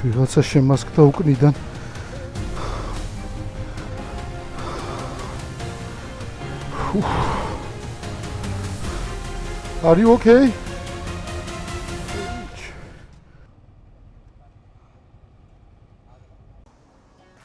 ვიღაცა შემასკდა უკნიდან. Are you okay?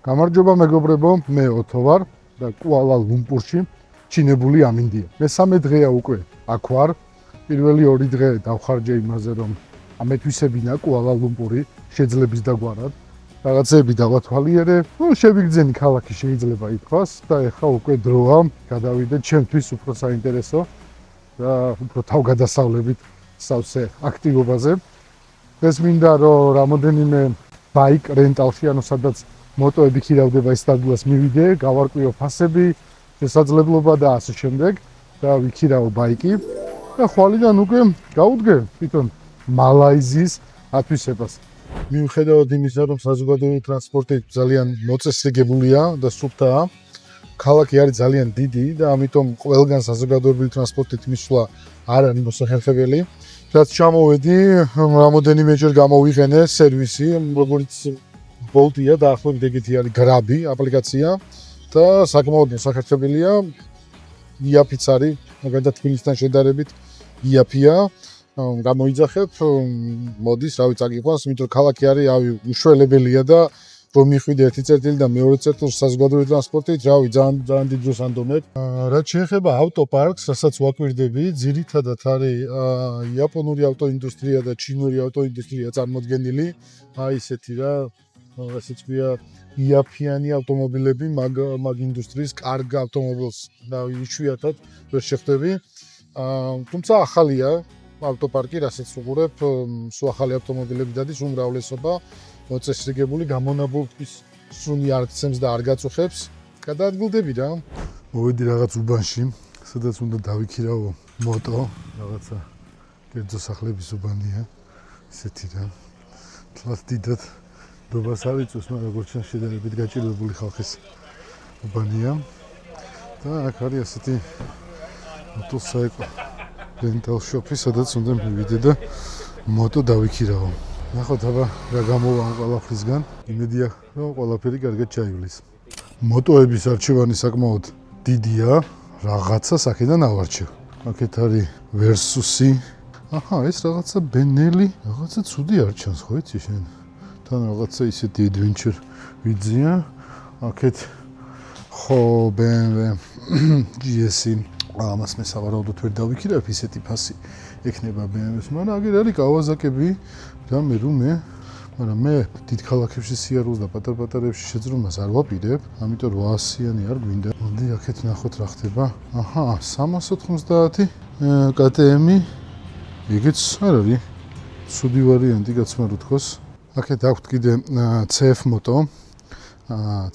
გამარჯობა მეგობრებო, მე ოთო ვარ და კუალა-ლუმპურში ჩინებული ამინდია. მესამე დღეა უკვე აქ ვარ. პირველი 2 დღე დავხარჯე იმაზე, რომ ამეთვისებინა კუალა-ლუმპური შეძლების დაგვარად. რაღაცები დავათვალიერე, შევიგრძენი ქალაქი შეიძლება ითქვას და ეხლა უკვე დროა გადავიდე ჩემთვის უფრო საინტერესო და უფრო თავგადასავლებით სავსე აქტივობაზე. ეს მინდა რომ რამოდენიმე ბაიკ რენტალში, ანუ სადაც მოტოები ქირავდება ის ადგილას მივიდე, გავარკვიო ფასები, შესაძლებლობა და ასე შემდეგ და ვიქირავო ბაიკი და ხვალიდან უკვე გავუდგე თვითონ მალაიზიის ათვისებას. მიუხედავად იმისა, რომ საზოგადოებრივი ტრანსპორტი ძალიან მოწესრიგებულია და სუფთაა, ქალაქი არის ძალიან დიდი და ამიტომ ყველგან საზოგადოებრივი ტრანსპორტით მისვლა არ არის მოსახერხებელი. რაც ჩამოვედი, რამოდენიმეჯერ გამოვიყენე სერვისი, როგორც Bolt-ია და ახლობით ეგეთი არის Grab-ი აპლიკაცია და საკმაოდ მოსახერხებელია. იაფიც არის, მაგალითად თბილისთან შედარებით იაფია. გამოიძახებ, მოდის, რავი, წაგიყვანს, იმიტომ რომ ქალაქი არის, უშველებელია და რომ მიხვიდე ერთი წერტილი და მეორე წერტილს საზოგადოებრივი ტრანსპორტით, რავი, ძალიან დიდ დროს ანდომებ. რაც შეეხება ავტოპარკს, რასაც ვაკვირდები, ძირითადად არის იაპონური ავტოინდუსტრია და ჩინური ავტოინდუსტრია წარმოდგენილი. აი ესეთი რა, ასე თქვია, იაფიანი ავტომობილები, მაგ ინდუსტრიის კარგ ავტომობილს და იშვიათად ვერ შეხვდები. თუმცა ახალია ავტოპარკი, რასაც ვუყურებ, სულ ახალი ავტომობილები დადის, უმრავლესობა მოწესრიგებული, გამონაბოლქვის სუნი არ გცემს და არ გაწუხებს. გადაადგილდები რა. მოვედი რაღაც უბანში, სადაც უნდა დავიქირავო მოტო, რაღაცა კერძო სახლების უბანია, ესეთი რა. თლაც დიდად დობას არ იწვევს, მაგრამ როგორც ჩანს შედარებით გაჭირვებული ხალხის უბანია. და აქ არის ასეთი მოტოსაიკლ rental shop-ი, სადაც უნდა მივიდე და მოტო დავიქირავო. ნახოთ აბა რა გამოვა ამ ყველაფრისგან. იმედია, რომ ყველაფერი კარგად ჩაივლის. მოტოების არჩევანი საკმაოდ დიდია, რაღაცა აქედან ავარჩევ. აქეთ არის Versus-ი. აჰა, ეს რაღაცა Benelli, რაღაცა ცუდი არ ჩანს, ხო იცი შენ? თან რაღაცა ისეთი adventure ვიძია. აქეთ ხო BMW GS-ი. ამას მე სავარაუდოდ ვერ დავიქირავებ, ისეთი ფასი ექნება BMW-ს, მაგრამ აგერ არის Kawasaki-ები, რამე რუმე, მაგრამ მე დიდ ქალაქებში სიარულს და პატარ-პატარებში შეძრომას არ ვაპირებ, ამიტომ 800-იანი არ გვინდა. მოდი აქეთ ნახოთ რა ხდება. აჰა, 390 KTM-ი. ეგეც არ არის ცუდი ვარიანტი, კაცმა რო თქოს. აქეთ აქვთ კიდე CF Moto.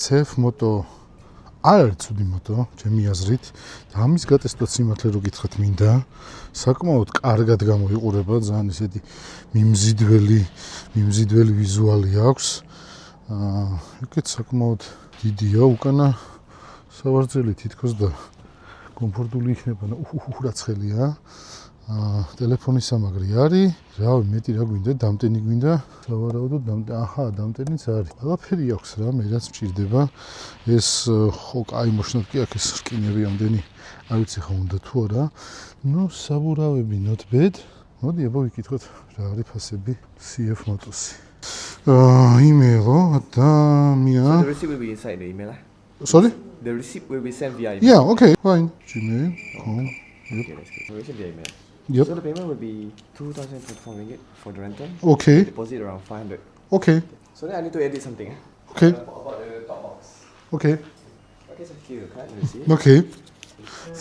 CF Moto არ არის ცუდი მოტო, ჩემი აზრით. და ამის გატესტოთ სიმართლე რო გითხრათ მინდა. საკმაოდ კარგად გამოიყურება, ძალიან ისეთი მიმზიდველი ვიზუალი აქვს. ეგეც საკმაოდ დიდია, უკანა სავარძელი თითქოს და კომფორტული იქნება და რა ცხელია. ტელეფონის სამაგრი არის. რავი, მეტი რა გვინდა, დამტენი გვინდა. სავარაუდოდ დამტენიც არის. ყველაფერი აქვს რა, მე რაც მჭირდება. ეს ხო კაი მოშნად კი აქ ეს რკინები ამდენი. არ ვიცი ხა უნდა თუ არა. ნუ საბურავები not bad. მოდი აბა ვიკითხოთ რა არის ფასები CF Motos-ი. Email-ო და მია. So the receipt will be inside the email. Sorry? The receipt will be sent via email. Yeah, okay, fine. Gmail.com. Okay, that's good. We'll send via email. Yep. So the payment will be 2,024 ringgit for the rental. Okay. Deposit around 500. Okay. So then I need to edit something. Okay. About the top box. Okay. Okay, so here you can receipt. Okay.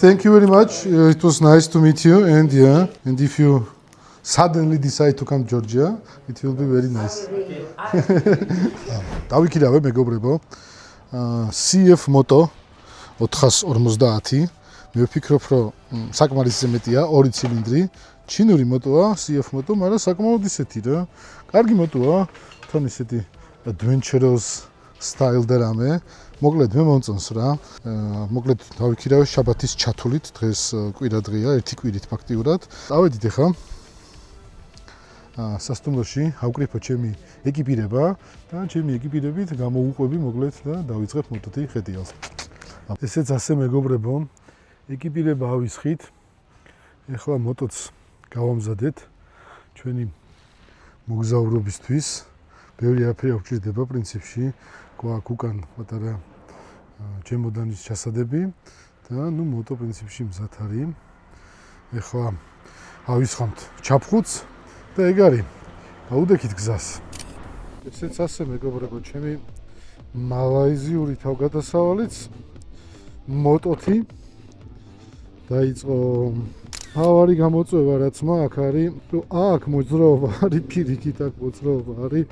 Thank you very much. It was nice to meet you, and and if you suddenly decide to come to Georgia, it will be very nice. დავიქირავე მეგობრებო. CF Moto 450. მე ვფიქრობ, რომ საკმარისზე მეტია, 2 ცილინდრი. ჩინური მოტოა, CF Moto, მაგრამ საკმაოდ ისეთი რა. კარგი მოტოა, თან ისეთი adventurous style და რამე. მოკლედ მე მომწონს რა. მოკლედ დავიქირავე შაბათის ჩათვლით, დღეს კვირა დღეა, ერთი კვირით ფაქტიურად. წავედით ახლა. სასტუმროში ავკრიფო ჩემი ეკიპირება და ჩემი ეკიპირებით გამოვუყვები მოკლედ და დავიწყებ მოტოთი ხედიალს. ესეც ასე მეგობრებო, ეკიპირება ავისხით. ეხლა მოტოც გავამზადეთ ჩვენი მოგზაურობისთვის. ბევრი არაფერი არ გვჭირდება პრინციპში, გვაქვს უკან პატარა ჩემოდანის ჩასადები და ნუ მოტო პრინციპში მზად არის. ეხლა ავისხამთ ჩაფხუts და ეგ არის. გაუდექით გზას. ესეც ასე მეგობრებო, ჩემი მალაიზიური თავგადასავალიც მოტოთი დაიწყო. თავარი გამოწვევა რაც მაქვს არის, რომ აქ მოძრაობა არის პირიქით, აქ მოძრაობა არის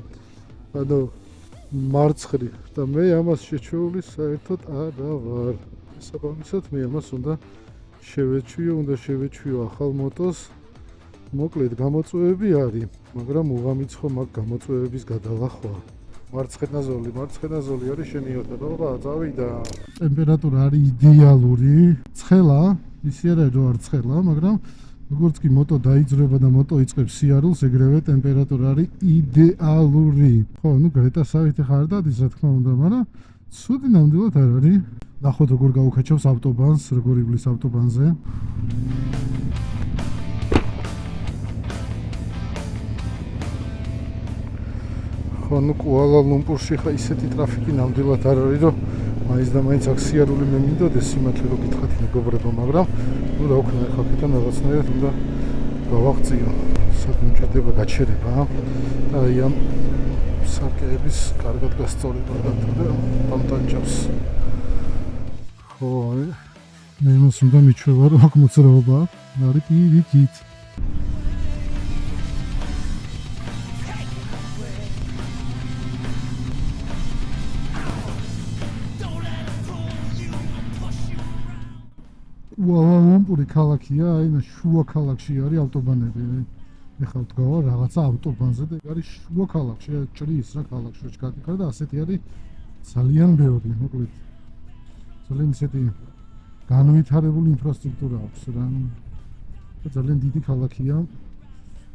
ანუ მარცხნივ და მე ამას შეჩეული საერთოდ არა ვარ. შესაბამისად მე ამას უნდა შევეჩვიო ახალ მოტოს. მოკლედ გამოწვევები არის, მაგრამ უღამიც ხომ აქ გამოწვევების გადალახვა. მარცხენა ზოლი არის შენი ოტობა, წავიდა. ტემპერატურა არის იდეალური. ცხელა, ისე არა რომ არ ცხელა, მაგრამ როგორც კი მოტო დაიძრება და მოტო იწყებს სიარულს, ეგრევე ტემპერატურა არის იდეალური. ხო, ნუ გრეტასავით ხარ და ის რა თქმა უნდა, მაგრამ ცუდი ნამდვილად არ არის. ნახოთ როგორ გაუკაჩავს ავტობანს, როგორ ივლის ავტობანზე. ხო, ნუ კუალა-ლუმპურში ხა ისეთი ტრაფიკი ნამდვილად არ არის, რომ მაინც და მაინც აქ სიარული მე მინდოდეს სიმართლე რომ გითხრათ მეგობრებო, მაგრამ ნუ რა ვქნა ხა ქეთან რაღაცნაირად უნდა გავაღწიო. საქმე ჭირდება გაჩერება და აი ამ სარკეების კარგად გასწორება და დამტანჯავს. ხო, მე მას უნდა მიჩვევა რომ აქ მოძრაობა არის პირიქით. კუალა-ლუმპური ქალაქია, აი შუა ქალაქში არის ავტობანები. ეხლა ვდგავარ რაღაცა ავტობანზე და არის შუა ქალაქში, ჭრის რა ქალაქში ჩქადიხარ და ასეთი არის ძალიან ბევრი, მოკლედ. ძალიან ისეთი განვითარებული ინფრასტრუქტურა აქვს რა. ძალიან დიდი ქალაქია.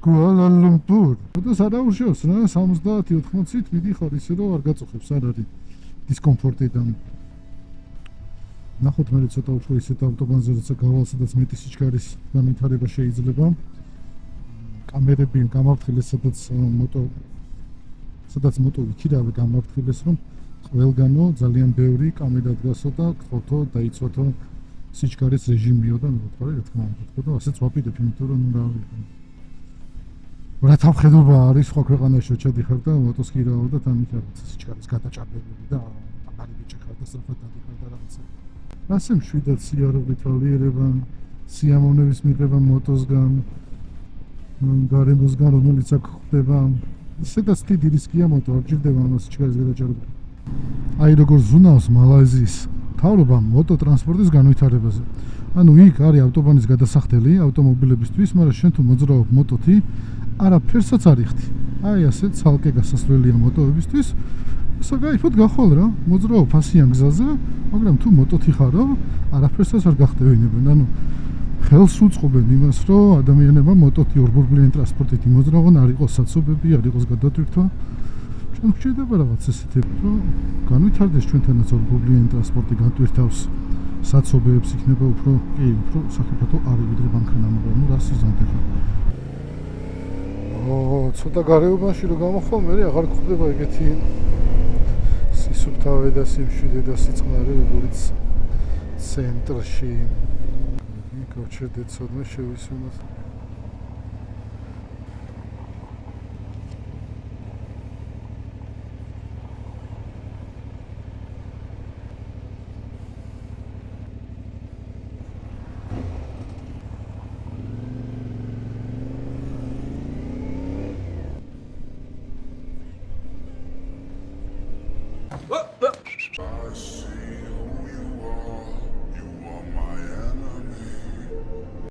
კუალა-ლუმპური. და სადაუშავს რა 70-80-ით მიდიხარ ისე რომ არ გაწუხებს, არ არის დისკომფორტიდან. ნახოთ მე ცოტა უფრო ისეთ ავტობანზე როცა გავალ, სადაც მეტი სიჩქარის განვითარება შეიძლება. კამერები გამაფრთხილეს, სადაც მოტო ვიქირავე გამაფრთხილეს, რომ ყველგანო ძალიან ბევრი კამერა დგასო და გთხოვთო დაიცვათო სიჩქარის რეჟიმიო და მეთქვა რა თქმა უნდა, თქო და ასეც ვაპირებ, იმიტომ რომ ნუ რა ვიცი. რა თავხედობა არის სხვა ქვეყანაში ჩადიხარ და მოტოს ქირავ და თან იქ რაღაც სიჩქარის გადაჭარბებები და აღარი ბიჭახარ და სწრაფად დადიხარ და რაღაცა. ასე მშვიდად სიარულით ვალიერება, სიამოვნების მიღება მოტოსგან, გარემოსგან, რომელიც აქ ხდება. ისედაც დიდი რისკია მოტო, არ ჭირდება ამას სიჩქარის გადაჭარბება. აი როგორ ზუნავს მალაიზიის მთავრობა მოტო ტრანსპორტის განვითარებაზე. ანუ იქ არის ავტობანის გადასახდელი ავტომობილებისთვის, მაგრამ შენ თუ მოძრაობ მოტოთი, არაფერსაც არ იხდი. აი ასე ცალკე გასასვლელია მოტოებისთვის. საკაიფოდ გახვალ რა, მოძრაობ ფასიან გზაზე, მაგრამ თუ მოტოთი ხარო, არაფერსაც არ გახტევინებენ. ანუ ხელს უწყობენ იმას, რომ ადამიანებმა მოტოთი ორბურბლიანი ტრანსპორტით იმოძრავონ, არ იყოს საცობები, არ იყოს გადატვირთვა. ჩვენ გვჭირდება რაღაც ესეთები, რომ განვითარდეს ჩვენთანაც ორბურბლიანი ტრანსპორტი განტვირთავს საცობებს, იქნება უფრო სახიფათო არის ვიდრე მანქანა, მაგრამ ნუ რა სიზანტე ხარ. ცოტა გარეუბანში რომ გამოხვალ, მე აღარ გვხდება ეგეთი სისუფთავე და სიმშვიდე და სიწყნარე, როგორც ცენტრში. გავჩერდეთ ცოდნა შევისუნოთ.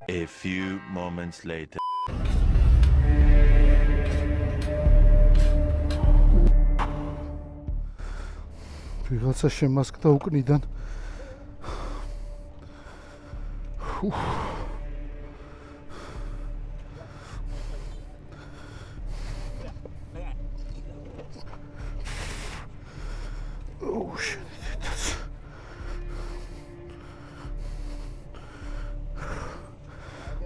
A few moments later. ვიღაცა შემასკდა უკნიდან.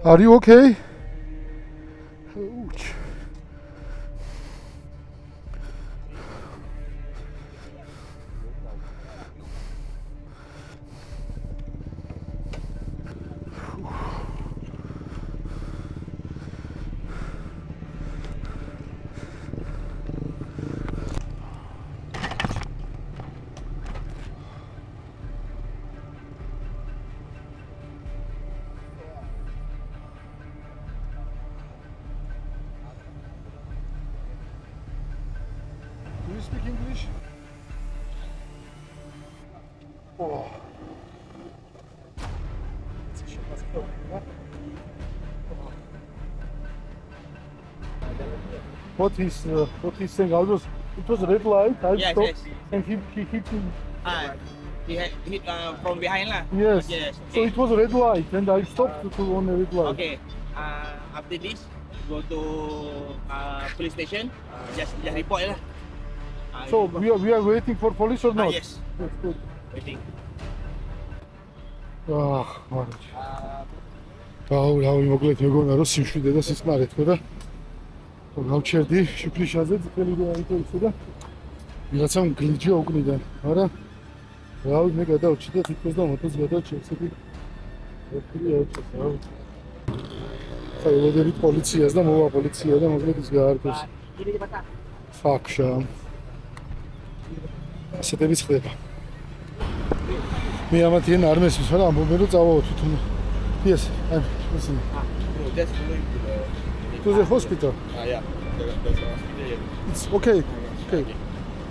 Are you okay? Ouch. Do you speak English? Oh. What he's saying? It was a red light. I Yes, stopped, yes. and he hit me. He hit from behind lah. Yes. Yes. So Okay. it was a red light, and I stopped on a red light. Okay. After this, go to police station. Just report lah. So we are waiting for police or not? Yes. That's good. Waiting. რავი მოკლედ მეგონა რომ სიმშვიდე და სისხლარე თქო და გავჩერდი შიფრიშაზე წელი რა იყო ისე და ვიღაცამ გლიჯია უკნიდან არა რავი მე გადავჭი და თვითონ და მოტოს გადავჭი ესეთი ოქრია ეჭეს რავი საერთოდ პოლიციას და მოვა პოლიცია და მოკლედ ის გაარკვევს ფაქშა ესეთები ხდება მე ამათიან არ მესმის მაგრამ ამბობენ რომ წავაო თვითონ Yes, I'm listening. No, just follow him To the hospital. yeah. There's a hospital here. It's okay. Okay.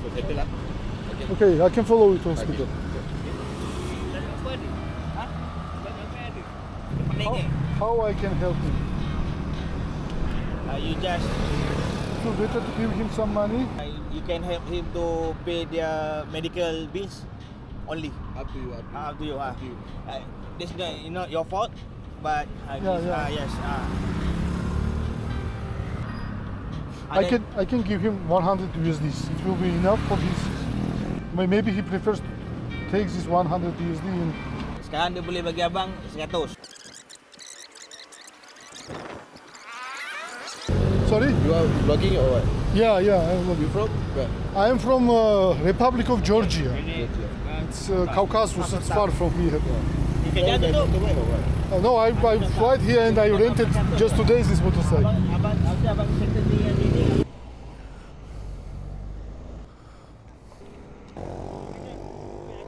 So settle up. Okay, I can follow you to hospital. How I can help him? You just So better to give him some money. you can help him to pay their medical bills only. Up to you. Up to you. Up to you. This is not your fault, but Yeah. yes. I can give him 100 USDs. It will be enough for his. Maybe he prefers to take this 100 USD and Sekarang dia boleh bagi abang 100. Sorry? You are vlogging or what? Yeah, I'm You from? Where? I am from Republic of Georgia. It's Caucasus. It's far from here. Kerja tu tu. No, I flight here and I rented just 2 days this motorcycle. Abang settle ni yang ini.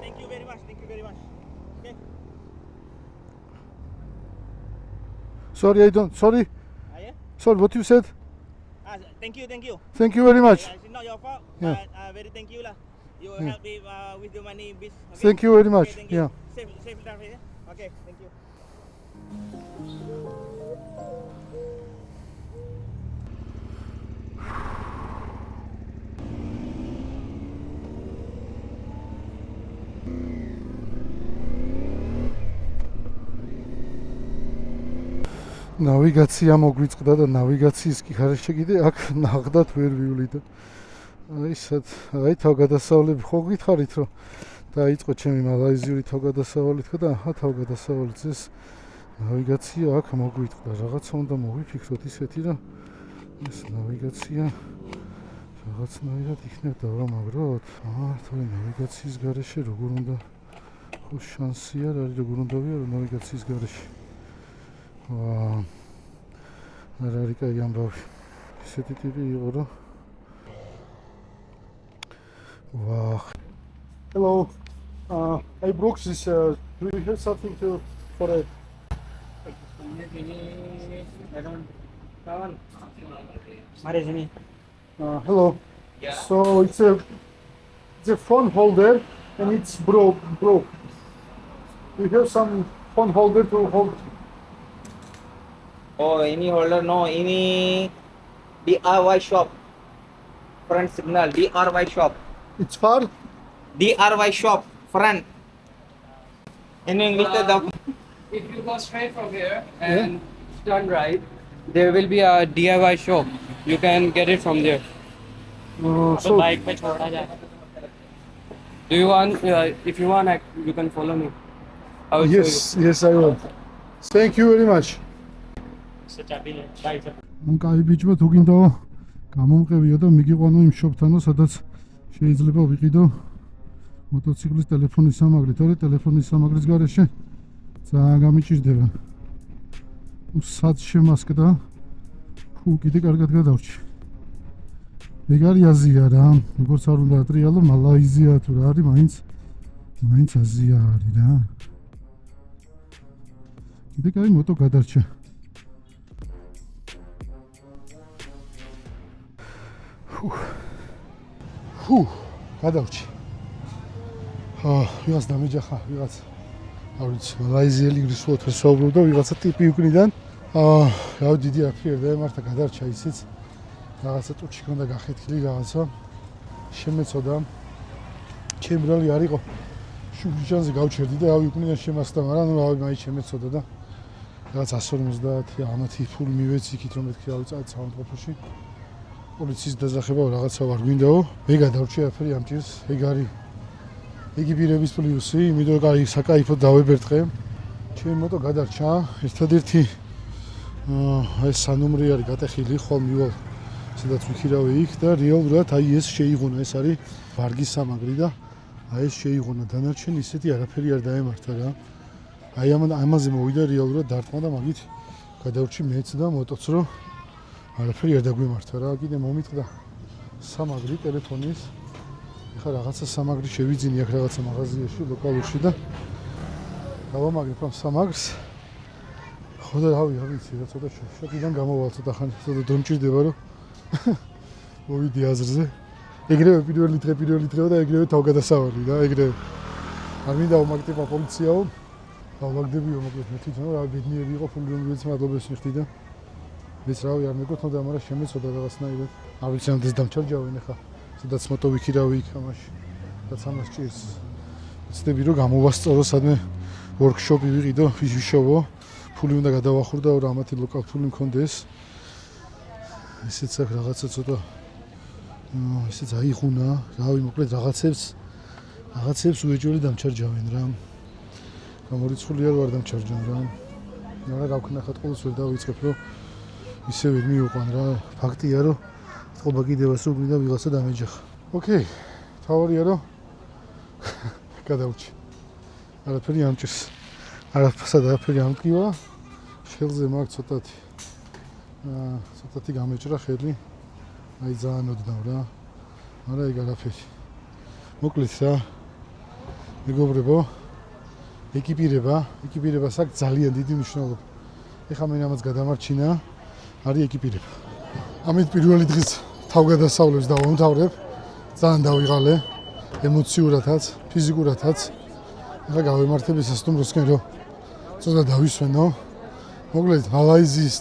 Thank you very much. Okay. Sorry, I don't. Sorry. Yeah. Sorry, what you said? Thank you. Thank you very much. It's not your fault, Yeah. but very thank you lah. You help me with the money in this. Okay? Thank you very much. Okay, thank you. Yeah. Safe travel. Yeah? Okay, thank you. ნავიგაცია მოგვიწყდა და ნავიგაციის კი ხარეშე კიდე აქ ნაღდათ ვერ ვივლიდა. აი სად, აი თავგადასავლები ხო გითხარით რომ დაიწყო ჩემი მალაიზიური თავგადასავალი თქო და აჰა თავგადასავალი წეს ნავიგაცია აქ მოგვიწყდა. რაღაცა უნდა მოვიფიქროთ ისეთი რომ ეს ნავიგაცია რაღაცნაირად იქნებდა რომ მაგროთ. თორე ნავიგაციის გარეშე როგორ უნდა ხო შანსი არ არის როგორ უნდა ვიარო ნავიგაციის გარეშე. არ არის კაი ამბავი. ისეთი ტიპი იყო რომ Hello. I broke this. Do you have something for it? Hello. Yeah. So it's a phone holder and it's broke. Do you have some phone holder to hold? Oh, ini holder no, ini DIY shop. Front signal, DIY shop. It's far. DIY shop, front. In English, If you go straight from here and turn right, there will be a DIY shop. You can get it from there. So bike पे छोड़ा जाए Do you want? If you want, you can follow me. I will show Yes, I will. Thank you very much. ან კაი ბიჭო თუ გინდა გამომყევიო და მიგიყვანო იმ შოპთანო სადაც შეიძლება ვიყიდო მოტოციკლის ტელეფონის სამაგრი, თორე ტელეფონის სამაგრის გარეშე ძალიან გამიჭირდება. სად შემასკდა კიდე კარგად გადავრჩი. ეგ არის აზია რა, როგორც არ უნდა ატრიალო, მალაიზია თუ რა არის, მაინც აზია არის რა. კიდე კაი მოტო გადარჩა. გადავრჩი. ვიღაც დამეჯახა, ვიღაც არ ვიცი, მალაიზიელი გრისუოთ ვესაუბრობდა, ვიღაცა ტიპი უკნიდან. რავი, დიდი არაფერი არ დაემართა, გადარჩა ისიც. რაღაცა ტუჩი ქონდა გახეთქილი რაღაცა. შემეცოდა. ჩემი ბრალი არ იყო. შუქიჩანზე გავჩერდი და რავი, უკნიდან შემასდა, მაგრამ რავი, მაინც შემეცოდა და რაღაც 150 ამათი ფული მივეცი იქით, რომ მეთქი რავი, წადი საავადმყოფოში. პოლიციის დაზახება რაღაცა ვარ გვინდაო. მე გადავრჩი არაფერი ამჭირს. ეგ არის ეკიპირების პლუსი, იმიტომ რომ საკაიფოდ დავებერტყე. ჩემი მოტო გადარჩა. ერთადერთი ეს სანომრი არის გატეხილი, ხვალ მივალ სადაც ვიქირავე იქ და რეალურად აი ეს შეიღუნა, ეს არის ვარგის სამაგრი და აი ეს შეიღუნა. დანარჩენი ისეთი არაფერი არ დაემართა რა. აი ამაზე მოვიდა რეალურად დარტყმა და მაგით გადავრჩი მეც და მოტოც რომ არაფერი არ დაგვიმართა რა. კიდე მომიტყდა სამაგრი ტელეფონის. ეხლა რაღაცა სამაგრი შევიძინი აქ რაღაცა მაღაზიაში ლოკალურში და გავამაგრებ ამ სამაგრს. ხო და რავი, არ ვიცი რა, ცოტა შოკიდან გამოვალ ცოტა ხანი, ცოტა დომჭირდება რომ მოვიდი აზრზე. ეგრევე პირველი დღეო და ეგრევე თავგადასავალი და ეგრევე. არ მინდა ვმაგდებ პოლიციაო. დავაგდებიო მოკლედ მე თვითონ რა ბედნიერი იყო ფული რომ ვიც მადლობას მიხდი და მეც რავი არ მეკუთვნოდა, მაგრამ შემეცოდა რაღაცნაირად. არ ვიცი ამ დეს დამჩარჯავენ ახლა. სადაც მოტო ვიქირავი იქ ამაში. რაც ამას ჭირს. ვცდები რომ გამოვასწორო სადმე ვორქშოპი ვიყიდო, ვიშოვო. ფული უნდა გადავახურდა, რომ ამათი ლოკალ ფული მქონდეს. ესეც აქ რაღაცა ცოტა ესეც აიღუნა, რავი, მოკლედ რაღაცებს უეჭველი დამჩარჯავენ რა. გამორიცხული არ ვარ დამჩარჯავენ რა. მაგრამ რა ვქნა ხათ ყოველს ვერ დავიწყებ, რომ ისე ვერ მივიყვან რა. ფაქტია, რომ წყობა კიდევაც უგნიდა ვიღაცა დამეჯახა. ოკეი, თავარია რომ გადავრჩი. არაფერი ამჭირს. არაფერი ამტკივა. ხელზე მაგ ცოტათი გამეჭრა ხელი. აი ძალიან ოდნავ რა. მაგრამ ეგ არაფერი. მოკლედ რა. მეგობრებო, ეკიპირებას აქვს ძალიან დიდი მნიშვნელობა. ეხლა მე ამას გადამარჩინა, არის ეკიპირება. ამით პირველი დღის თავგადასავლებს დავამთავრებ. ძალიან დავიღალე ემოციურადაც, ფიზიკურადაც. ეხლა გავემართებ ის სტუმროსკენ რომ ცოტა დავისვენო. მოკლედ მალაიზიის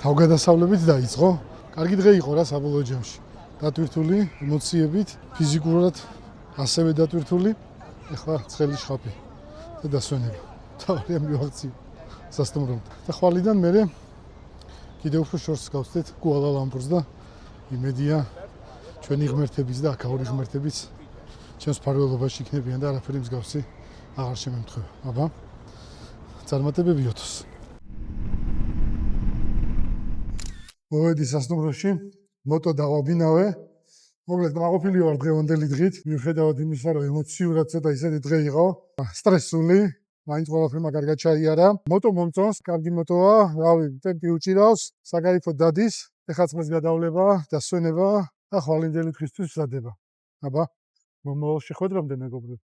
თავგადასავლებით დაიწყო. კარგი დღე იყო რა საბოლოო ჯამში. დატვირთული ემოციებით, ფიზიკურად ასევე დატვირთული. ეხლა ცხელი შხაპი და დასვენება. თავარია მივაღწიო სასტუმრომდე. და ხვალიდან მე კიდევ უფრო შორს გავხდეთ კუალა-ლამპურს და იმედია ჩვენი ღმერთების და აქაური ღმერთების ჩემს ფარველობაში იქნებიან და არაფერი მსგავსი აღარ შემემთხვევა. აბა წარმატებები ოთოს. მოვედი სასტუმროში, მოტო დავაბინავე. მოკლედ მაყოფილი ვარ დღევანდელი დღით, მიუხედავად იმისა, რომ ემოციურად ცოტა ისეთი დღე იყო, სტრესული, მაინც ყველაფერმა კარგად ჩაიარა. მოტო მომწონს, კარგი მოტოა, რავი, ტემპი უჭირავს, საკაიფოდ დადის, ეხლა წყლის გადავლება, დასვენება და ხვალინდელი დღისთვის მზადება. აბა, მომავალ შეხვედრამდე მეგობრებო.